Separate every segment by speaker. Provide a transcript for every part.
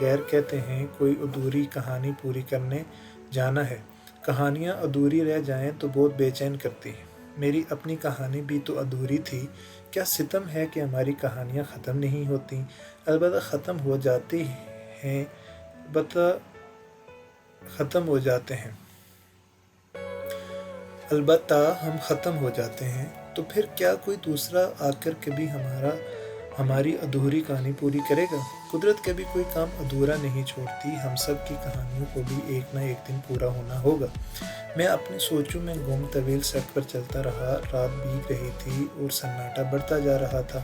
Speaker 1: غیر کہتے ہیں کوئی ادھوری کہانی پوری کرنے جانا ہے۔ کہانیاں ادھوری رہ جائیں تو بہت بے چین کرتی ہیں۔ میری اپنی کہانی بھی تو ادھوری تھی۔ کیا ستم ہے کہ ہماری کہانیاں ختم نہیں ہوتیں؟ البتہ ہم ختم ہو جاتے ہیں تو پھر کیا کوئی دوسرا آ کر کبھی ہماری ادھوری کہانی پوری کرے گا؟ قدرت کبھی کوئی کام ادھورا نہیں چھوڑتی۔ ہم سب کی کہانیوں کو بھی ایک نہ ایک دن پورا ہونا ہوگا۔ میں اپنی سوچوں میں گم طویل سڑک پر چلتا رہا۔ رات بیت رہی تھی اور سناٹا بڑھتا جا رہا تھا،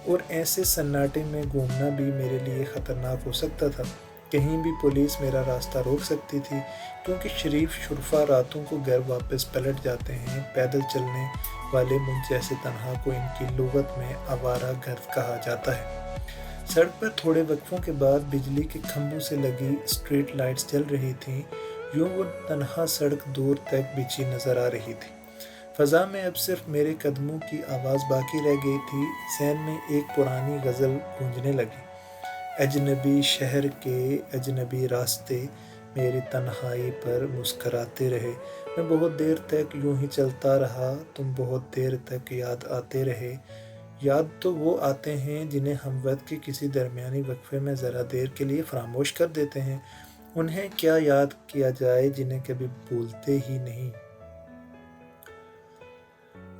Speaker 1: اور ایسے سناٹے میں گھومنا بھی میرے لیے خطرناک ہو سکتا تھا۔ کہیں بھی پولیس میرا راستہ روک سکتی تھی، کیونکہ شریف شرفا راتوں کو گھر واپس پلٹ جاتے ہیں۔ پیدل چلنے والے مجھ جیسے تنہا کو ان کی لغت میں آوارہ گرد کہا جاتا ہے۔ سڑک پر تھوڑے وقفوں کے بعد بجلی کے کھمبوں سے لگی اسٹریٹ لائٹس جل رہی تھیں۔ یوں وہ تنہا سڑک دور تک بچھی نظر آ رہی تھی۔ فضا میں اب صرف میرے قدموں کی آواز باقی رہ گئی تھی۔ ذہن میں ایک پرانی غزل گونجنے لگی: اجنبی شہر کے اجنبی راستے میری تنہائی پر مسکراتے رہے۔ میں بہت دیر تک یوں ہی چلتا رہا، تم بہت دیر تک یاد آتے رہے۔ یاد تو وہ آتے ہیں جنہیں ہم وقت کے کسی درمیانی وقفے میں ذرا دیر کے لیے فراموش کر دیتے ہیں۔ انہیں کیا یاد کیا جائے جنہیں کبھی بھولتے ہی نہیں،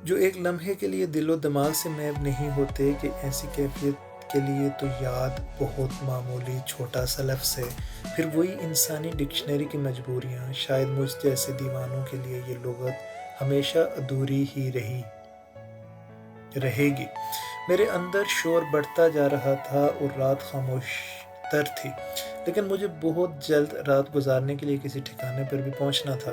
Speaker 1: جو ایک لمحے کے لیے دل و دماغ سے محو نہیں ہوتے۔ کہ ایسی کیفیت کے لیے تو یاد بہت معمولی چھوٹا سا لفظ ہے۔ پھر وہی انسانی ڈکشنری کی مجبوریاں۔ شاید مجھ جیسے دیوانوں کے لیے یہ لغت ہمیشہ ادھوری ہی رہے گی۔ میرے اندر شور بڑھتا جا رہا تھا اور رات خاموش تر تھی، لیکن مجھے بہت جلد رات گزارنے کے لیے کسی ٹھکانے پر بھی پہنچنا تھا۔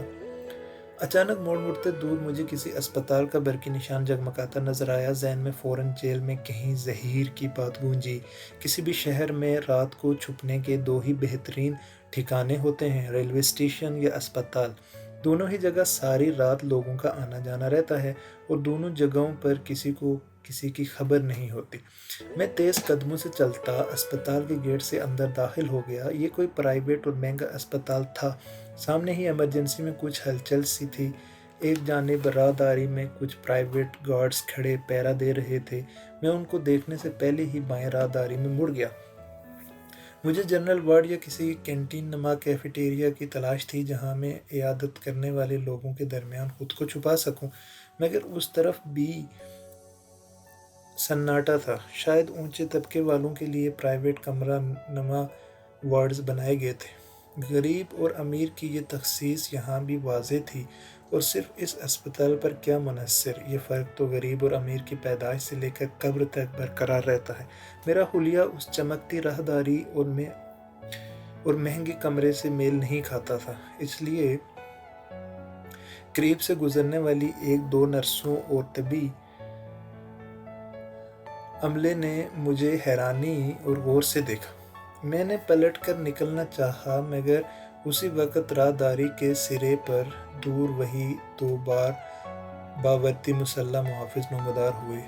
Speaker 1: اچانک مڑتے دور مجھے کسی اسپتال کا برقی نشان جگمگاتا نظر آیا۔ ذہن میں فوراً جیل میں کہیں ظہیر کی بات گونجی۔ کسی بھی شہر میں رات کو چھپنے کے دو ہی بہترین ٹھکانے ہوتے ہیں: ریلوے اسٹیشن یا اسپتال۔ دونوں ہی جگہ ساری رات لوگوں کا آنا جانا رہتا ہے، اور دونوں جگہوں پر کسی کو کسی کی خبر نہیں ہوتی۔ میں تیز قدموں سے چلتا اسپتال کے گیٹ سے اندر داخل ہو گیا۔ یہ کوئی پرائیویٹ اور مہنگا اسپتال تھا۔ سامنے ہی ایمرجنسی میں کچھ ہلچل سی تھی۔ ایک جانب راہداری میں کچھ پرائیویٹ گارڈز کھڑے پہرا دے رہے تھے۔ میں ان کو دیکھنے سے پہلے ہی بائیں راہداری میں مڑ گیا۔ مجھے جنرل وارڈ یا کسی کینٹین نما کیفیٹیریا کی تلاش تھی، جہاں میں عیادت کرنے والے لوگوں کے درمیان خود کو چھپا سکوں، مگر اس طرف بھی سناٹا تھا۔ شاید اونچے طبقے والوں کے لیے پرائیویٹ کمرہ نما وارڈز بنائے گئے تھے۔ غریب اور امیر کی یہ تخصیص یہاں بھی واضح تھی، اور صرف اس اسپتال پر کیا منحصر۔ یہ فرق تو غریب اور امیر کی پیدائش سے لے کر قبر تک برقرار رہتا ہے۔ میرا حلیہ اس چمکتی راہداری اور مہنگے کمرے سے میل نہیں کھاتا تھا، اس لیے قریب سے گزرنے والی ایک دو نرسوں اور طبی عملے نے مجھے حیرانی اور غور سے دیکھا۔ میں نے پلٹ کر نکلنا چاہا، مگر اسی وقت راہداری کے سرے پر دور وہی دو باوردی مسلح محافظ نمودار ہوئے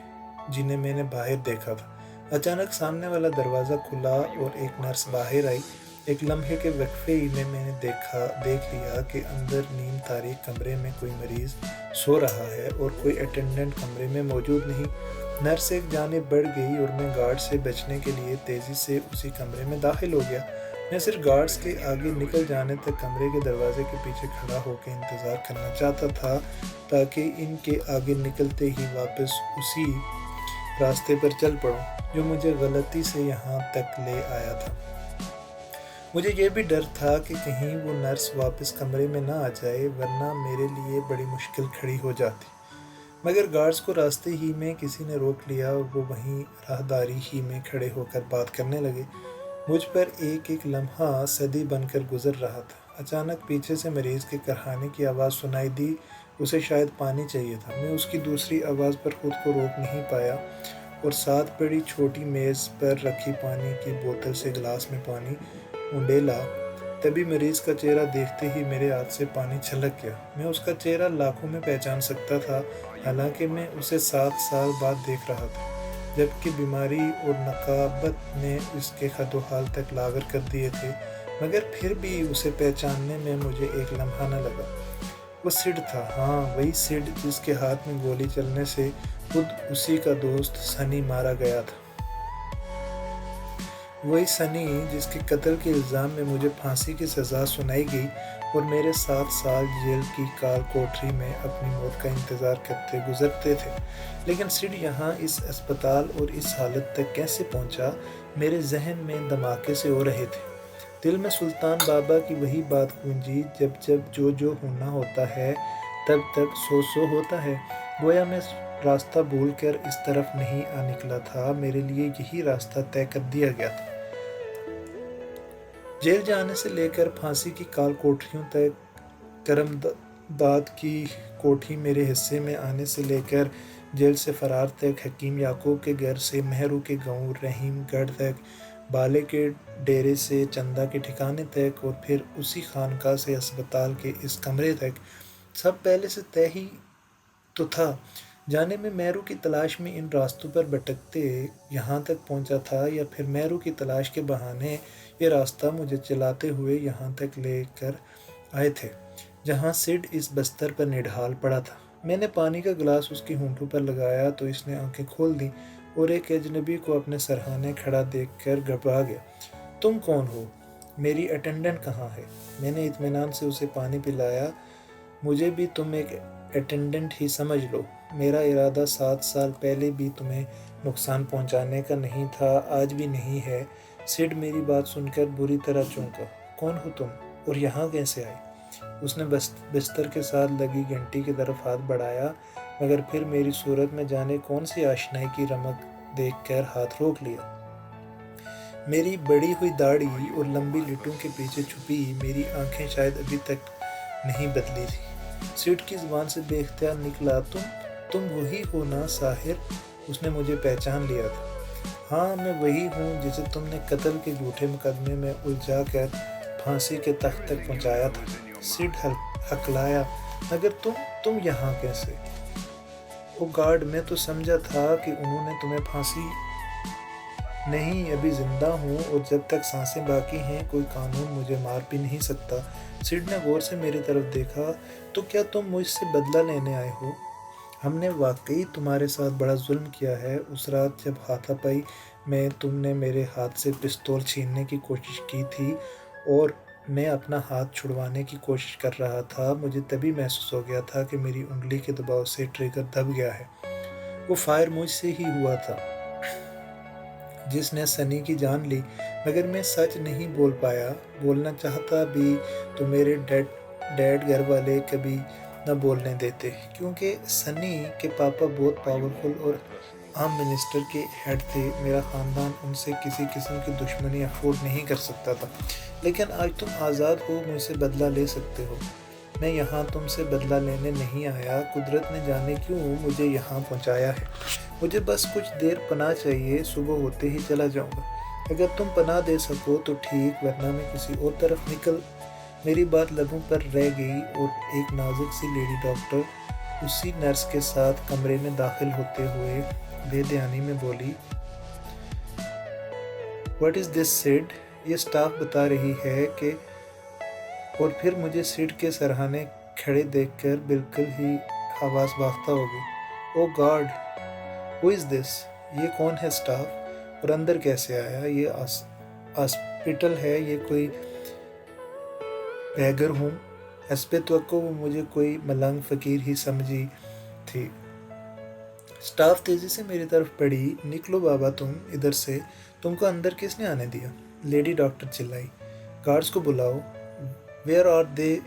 Speaker 1: جنہیں میں نے باہر دیکھا تھا۔ اچانک سامنے والا دروازہ کھلا اور ایک نرس باہر آئی۔ ایک لمحے کے وقفے ہی میں نے دیکھ لیا کہ اندر نیم تاریک کمرے میں کوئی مریض سو رہا ہے اور کوئی اٹینڈنٹ کمرے میں موجود نہیں۔ نرس ایک جانب بڑھ گئی اور میں گارڈ سے بچنے کے لیے تیزی سے اسی کمرے میں داخل ہو گیا۔ میں صرف گارڈز کے آگے نکل جانے تک کمرے کے دروازے کے پیچھے کھڑا ہو کے انتظار کرنا چاہتا تھا، تاکہ ان کے آگے نکلتے ہی واپس اسی راستے پر چل پڑوں جو مجھے غلطی سے یہاں تک لے آیا تھا۔ مجھے یہ بھی ڈر تھا کہ کہیں وہ نرس واپس کمرے میں نہ آ جائے، ورنہ میرے لیے بڑی مشکل کھڑی ہو جاتی۔ مگر گارڈز کو راستے ہی میں کسی نے روک لیا اور وہ وہیں راہداری ہی میں کھڑے ہو کر بات کرنے لگے۔ مجھ پر ایک ایک لمحہ صدی بن کر گزر رہا تھا۔ اچانک پیچھے سے مریض کے کرہانے کی آواز سنائی دی۔ اسے شاید پانی چاہیے تھا۔ میں اس کی دوسری آواز پر خود کو روک نہیں پایا اور ساتھ پڑی چھوٹی میز پر رکھی پانی کی بوتل سے گلاس میں پانی اونڈیلا۔ تبھی مریض کا چہرہ دیکھتے ہی میرے ہاتھ سے پانی چھلک گیا۔ میں اس کا چہرہ لاکھوں میں پہچان سکتا تھا، حالانکہ میں اسے 7 سال بعد دیکھ رہا تھا۔ جبکہ بیماری اور نقابت نے اس کے خد و حال تک لاغر کر دیے تھے، مگر پھر بھی اسے پہچاننے میں مجھے ایک لمحہ نہ لگا۔ وہ سڈ تھا، ہاں وہی سڈ جس کے ہاتھ میں گولی چلنے سے خود اسی کا دوست سنی مارا گیا تھا، وہی سنی جس کے قتل کے الزام میں مجھے پھانسی کی سزا سنائی گئی اور میرے 7 سال جیل کی کال کوٹری میں اپنی موت کا انتظار کرتے گزرتے تھے۔ لیکن سڈ یہاں اس اسپتال اور اس حالت تک کیسے پہنچا، میرے ذہن میں دھماکے سے ہو رہے تھے۔ دل میں سلطان بابا کی وہی بات گونجی، جب جو ہونا ہوتا ہے تب سو ہوتا ہے۔ گویا میں راستہ بھول کر اس طرف نہیں آ نکلا تھا، میرے لیے یہی راستہ طے کر دیا گیا تھا۔ جیل جانے سے لے کر پھانسی کی کال کوٹریوں تک، کرم داد کی کوٹھی میرے حصے میں آنے سے لے کر جیل سے فرار تک، حکیم یعقوب کے گھر سے مہرو کے گاؤں رحیم گڑھ تک، بالے کے ڈیرے سے چندا کے ٹھکانے تک، اور پھر اسی خانقاہ سے اسپتال کے اس کمرے تک، سب پہلے سے طے ہی تو تھا۔ جانے میں مہرو کی تلاش میں ان راستوں پر بھٹکتے یہاں تک پہنچا تھا، یا پھر مہرو کی تلاش کے بہانے یہ راستہ مجھے چلاتے ہوئے یہاں تک لے کر آئے تھے جہاں سڈ اس بستر پر نڈھال پڑا تھا۔ میں نے پانی کا گلاس اس کی ہونٹوں پر لگایا تو اس نے آنکھیں کھول دیں اور ایک اجنبی کو اپنے سرہانے کھڑا دیکھ کر گھبرا گیا۔ تم کون ہو؟ میری اٹینڈنٹ کہاں ہے؟ میں نے اطمینان سے اسے پانی پلایا۔ مجھے بھی تم ایک اٹینڈنٹ ہی سمجھ لو، میرا ارادہ 7 سال پہلے بھی تمہیں نقصان پہنچانے کا نہیں تھا، آج بھی نہیں ہے۔ سڈ میری بات سن کر بری طرح چونکا۔ کون ہو تم اور یہاں کیسے آئے؟ اس نے بستر کے ساتھ لگی گھنٹی کی طرف ہاتھ بڑھایا، مگر پھر میری صورت میں جانے کون سی آشنائی کی رمق دیکھ کر ہاتھ روک لیا۔ میری بڑی ہوئی داڑھی اور لمبی لٹوں کے پیچھے چھپی میری آنکھیں شاید ابھی تک نہیں بدلی تھی۔ سڈ کی زبان سے بے اختیار نکلا، تم وہی ہو نا ساحر؟ اس نے مجھے پہچان لیا تھا۔ ہاں میں وہی ہوں جسے تم نے قتل کے جھوٹے مقدمے میں الجھا کر پھانسی کے تخت تک پہنچایا تھا۔ سڈ ہکلایا، مگر تم یہاں کیسے؟ او گاڈ، میں تو سمجھا تھا کہ انہوں نے تمہیں پھانسی۔ نہیں، ابھی زندہ ہوں اور جب تک سانسیں باقی ہیں کوئی قانون مجھے مار بھی نہیں سکتا۔ سڈ نے غور سے میری طرف دیکھا، تو کیا تم مجھ سے بدلہ لینے آئے ہو؟ ہم نے واقعی تمہارے ساتھ بڑا ظلم کیا ہے۔ اس رات جب ہاتھا پائی میں تم نے میرے ہاتھ سے پستول چھیننے کی کوشش کی تھی اور میں اپنا ہاتھ چھڑوانے کی کوشش کر رہا تھا، مجھے تبھی محسوس ہو گیا تھا کہ میری انگلی کے دباؤ سے ٹریگر دب گیا ہے۔ وہ فائر مجھ سے ہی ہوا تھا جس نے سنی کی جان لی، مگر میں سچ نہیں بول پایا۔ بولنا چاہتا بھی تو میرے ڈیڈ گھر والے کبھی نہ بولنے دیتے، کیونکہ سنی کے پاپا بہت پاورفل اور عام منسٹر کے ہیڈ تھے۔ میرا خاندان ان سے کسی قسم کی دشمنی افورڈ نہیں کر سکتا تھا۔ لیکن آج تم آزاد ہو، مجھ سے بدلہ لے سکتے ہو۔ میں یہاں تم سے بدلہ لینے نہیں آیا، قدرت نے جانے کیوں مجھے یہاں پہنچایا ہے۔ مجھے بس کچھ دیر پناہ چاہیے، صبح ہوتے ہی چلا جاؤں گا۔ اگر تم پناہ دے سکو تو ٹھیک، ورنہ میں کسی اور طرف نکل۔ میری بات لبوں پر رہ گئی اور ایک نازک سی لیڈی ڈاکٹر اسی نرس کے ساتھ کمرے میں داخل ہوتے ہوئے بے دھیانی میں بولی، "واٹ از دس سڈ؟ یہ اسٹاف بتا رہی ہے کہ…" اور پھر مجھے سڈ کے سرہانے کھڑے دیکھ کر بالکل ہی حواس باختہ ہو گئی۔ او گاڈ، ہو از دس؟ یہ کون ہے اسٹاف؟ اور اندر کیسے آیا؟ یہ ہاسپٹل ہے یا کوئی بیگر ہوم؟ حسب توقع وہ مجھے کوئی ملنگ فقیر ہی سمجھی تھی۔ اسٹاف تیزی سے میری طرف بڑھی۔ نکلو بابا تم ادھر سے، تم کو اندر کس نے آنے دیا؟ لیڈی ڈاکٹر چلائی۔ گارڈز کو بلاؤ۔ Where are they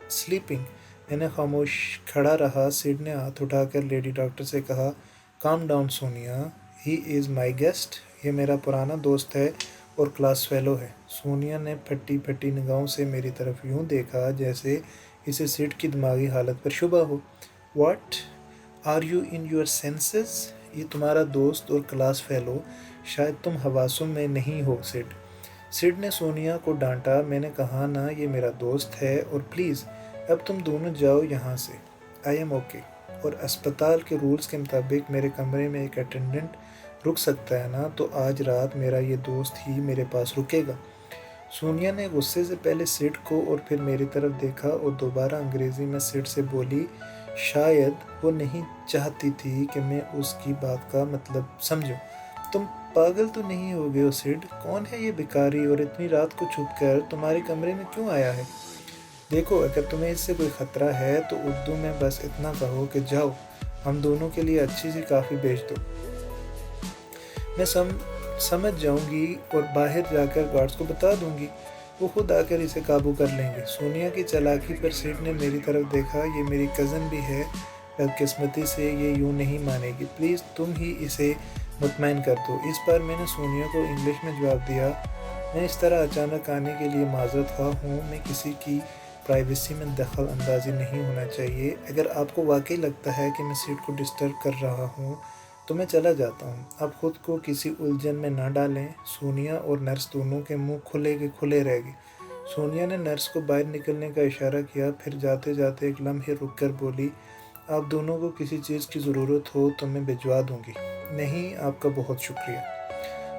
Speaker 1: sleeping? میں نے خاموش کھڑا رہا۔ سڈ نے ہاتھ اٹھا کر لیڈی ڈاکٹر سے کہا، calm down Sonia, he is my guest. یہ میرا پرانا دوست ہے اور کلاس فیلو ہے۔ سونیا نے پھٹی پھٹی نگاہوں سے میری طرف یوں دیکھا جیسے اسے سڈ کی دماغی حالت پر شبہ ہو۔ What are you in your senses? یہ تمہارا دوست اور کلاس فیلو؟ شاید تم حواسوں میں نہیں ہو سڈ۔ سڈ نے سونیا کو ڈانٹا۔ میں نے کہا نا یہ میرا دوست ہے، اور پلیز اب تم دونوں جاؤ یہاں سے۔ I am okay. اور اسپتال کے رولز کے مطابق میرے کمرے میں ایک اٹینڈنٹ رک سکتا ہے نا، تو آج رات میرا یہ دوست ہی میرے پاس رکے گا۔ سونیا نے غصے سے پہلے سیٹ کو اور پھر میری طرف دیکھا اور دوبارہ انگریزی میں سیٹ سے بولی، شاید وہ نہیں چاہتی تھی کہ میں اس کی بات کا مطلب سمجھوں۔ تم پاگل تو نہیں ہو گئے ہو سیڈ؟ کون ہے یہ بھکاری اور اتنی رات کو چھپ کر تمہارے کمرے میں کیوں آیا ہے؟ دیکھو، اگر تمہیں اس سے کوئی خطرہ ہے تو اردو میں بس اتنا کہو کہ جاؤ، ہم دونوں کے لیے اچھی سی کافی بھیج دو، میں سمجھ جاؤں گی اور باہر جا کر گارڈز کو بتا دوں گی، وہ خود آ کر اسے قابو کر لیں گے۔ سونیا کی چالاکی پر سیٹ نے میری طرف دیکھا، یہ میری کزن بھی ہے، بدقسمتی سے یہ یوں نہیں مانے گی، پلیز تم ہی اسے مطمئن کر دو۔ اس بار میں نے سونیا کو انگلش میں جواب دیا، میں اس طرح اچانک آنے کے لیے معذرت خواہ ہوں، میں کسی کی پرائیویسی میں دخل اندازی نہیں ہونا چاہیے، اگر آپ کو واقعی لگتا ہے کہ میں سیٹ کو ڈسٹرب کر رہا ہوں تو میں چلا جاتا ہوں، آپ خود کو کسی الجھن میں نہ ڈالیں۔ سونیا اور نرس دونوں کے منہ کھلے کے کھلے رہ گئے۔ سونیا نے نرس کو باہر نکلنے کا اشارہ کیا، پھر جاتے جاتے ایک لمحے رک کر بولی، آپ دونوں کو کسی چیز کی ضرورت ہو تو میں بھجوا دوں گی۔ نہیں، آپ کا بہت شکریہ۔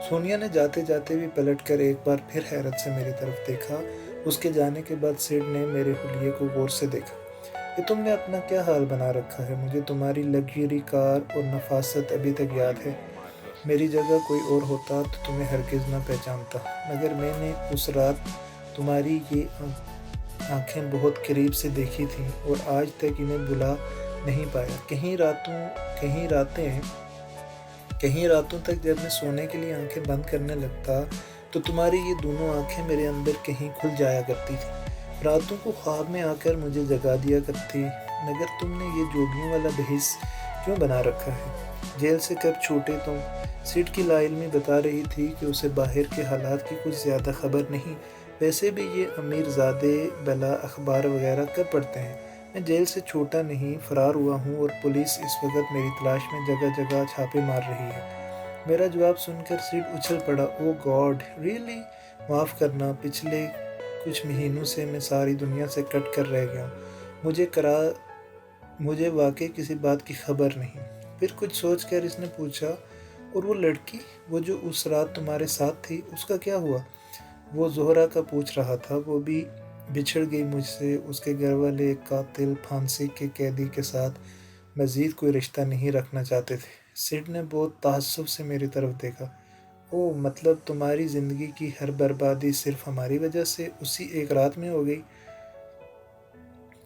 Speaker 1: سونیا نے جاتے جاتے بھی پلٹ کر ایک بار پھر حیرت سے میری طرف دیکھا۔ اس کے جانے کے بعد سیڈ نے میرے حلیے کو غور سے دیکھا۔ یہ تم نے اپنا کیا حال بنا رکھا ہے؟ مجھے تمہاری لگژری کار اور نفاست ابھی تک یاد ہے، میری جگہ کوئی اور ہوتا تو تمہیں ہرگز نہ پہچانتا، مگر میں نے اس رات تمہاری یہ آنکھیں بہت قریب سے دیکھی تھیں اور آج تک انہیں بھلا نہیں پایا۔ کہیں راتوں تک جب میں سونے کے لیے آنکھیں بند کرنے لگتا تو تمہاری یہ دونوں آنکھیں میرے اندر کہیں کھل جایا کرتی تھیں، راتوں کو خواب میں آ کر مجھے جگا دیا کرتی، مگر تم نے یہ جوگیوں والا بحث کیوں بنا رکھا ہے؟ جیل سے کب چھوٹے تم؟ سیٹ کی لا علمی بتا رہی تھی کہ اسے باہر کے حالات کی کچھ زیادہ خبر نہیں، ویسے بھی یہ امیر زادے بلا اخبار وغیرہ کب پڑھتے ہیں؟ میں جیل سے چھوٹا نہیں، فرار ہوا ہوں اور پولیس اس وقت میری تلاش میں جگہ جگہ چھاپے مار رہی ہے۔ میرا جواب سن کر سیٹ اچھل پڑا، او گاڈ، ریئلی؟ معاف کرنا، پچھلے کچھ مہینوں سے میں ساری دنیا سے کٹ کر رہ گیا ہوں، مجھے واقعی کسی بات کی خبر نہیں۔ پھر کچھ سوچ کر اس نے پوچھا، اور وہ لڑکی، وہ جو اس رات تمہارے ساتھ تھی، اس کا کیا ہوا؟ وہ زہرہ کا پوچھ رہا تھا، وہ بھی بچھڑ گئی مجھ سے، اس کے گھر والے ایک قاتل پھانسی کے قیدی کے ساتھ مزید کوئی رشتہ نہیں رکھنا چاہتے تھے۔ سیڈ نے بہت تعصب سے میری طرف دیکھا، او مطلب تمہاری زندگی کی ہر بربادی صرف ہماری وجہ سے اسی ایک رات میں ہو گئی؟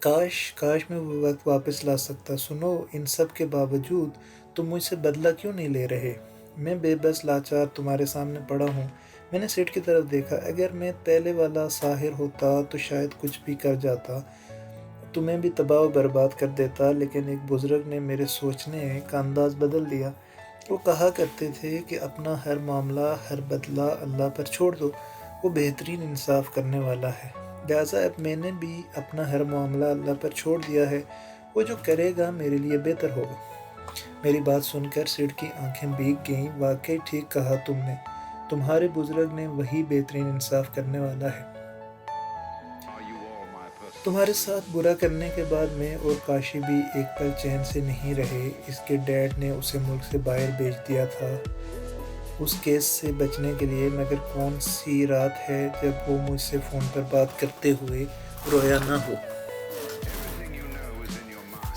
Speaker 1: کاش میں وہ وقت واپس لا سکتا۔ سنو، ان سب کے باوجود تم مجھ سے بدلہ کیوں نہیں لے رہے؟ میں بے بس لاچار تمہارے سامنے پڑا ہوں۔ میں نے سیٹ کی طرف دیکھا، اگر میں پہلے والا ساحر ہوتا تو شاید کچھ بھی کر جاتا، تمہیں بھی تباہ و برباد کر دیتا، لیکن ایک بزرگ نے میرے سوچنے کا انداز بدل دیا۔ وہ کہا کرتے تھے کہ اپنا ہر معاملہ، ہر بدلہ اللہ پر چھوڑ دو، وہ بہترین انصاف کرنے والا ہے۔ لہٰذا اب میں نے بھی اپنا ہر معاملہ اللہ پر چھوڑ دیا ہے، وہ جو کرے گا میرے لیے بہتر ہوگا۔ میری بات سن کر سیڈ کی آنکھیں بھیگ گئیں، واقعی ٹھیک کہا تم نے، تمہارے بزرگ نے، وہی بہترین انصاف کرنے والا ہے۔ تمہارے ساتھ برا کرنے کے بعد میں اور کاشی بھی ایک پل چین سے نہیں رہے۔ اس کے ڈیڈ نے اسے ملک سے باہر بھیج دیا تھا اس کیس سے بچنے کے لیے، مگر کون سی رات ہے جب وہ مجھ سے فون پر بات کرتے ہوئے رویا نہ ہو۔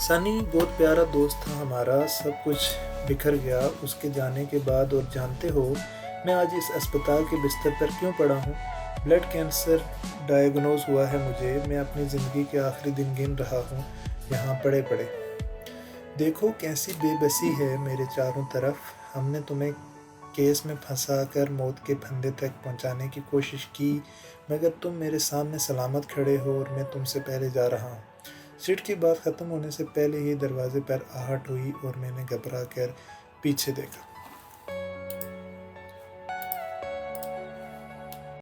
Speaker 1: سنی بہت پیارا دوست تھا ہمارا، سب کچھ بکھر گیا اس کے جانے کے بعد، اور جانتے ہو میں آج اس اسپتال کے بستر پر کیوں پڑا ہوں؟ بلڈ کینسر ڈائیگنوز ہوا ہے مجھے، میں اپنی زندگی کے آخری دن گن رہا ہوں یہاں پڑے پڑے۔ دیکھو کیسی بے بسی ہے میرے چاروں طرف، ہم نے تمہیں کیس میں پھنسا کر موت کے پھندے تک پہنچانے کی کوشش کی، مگر تم میرے سامنے سلامت کھڑے ہو اور میں تم سے پہلے جا رہا ہوں۔ سیٹ کی بات ختم ہونے سے پہلے ہی دروازے پر آہٹ ہوئی اور میں نے گھبرا کر پیچھے دیکھا۔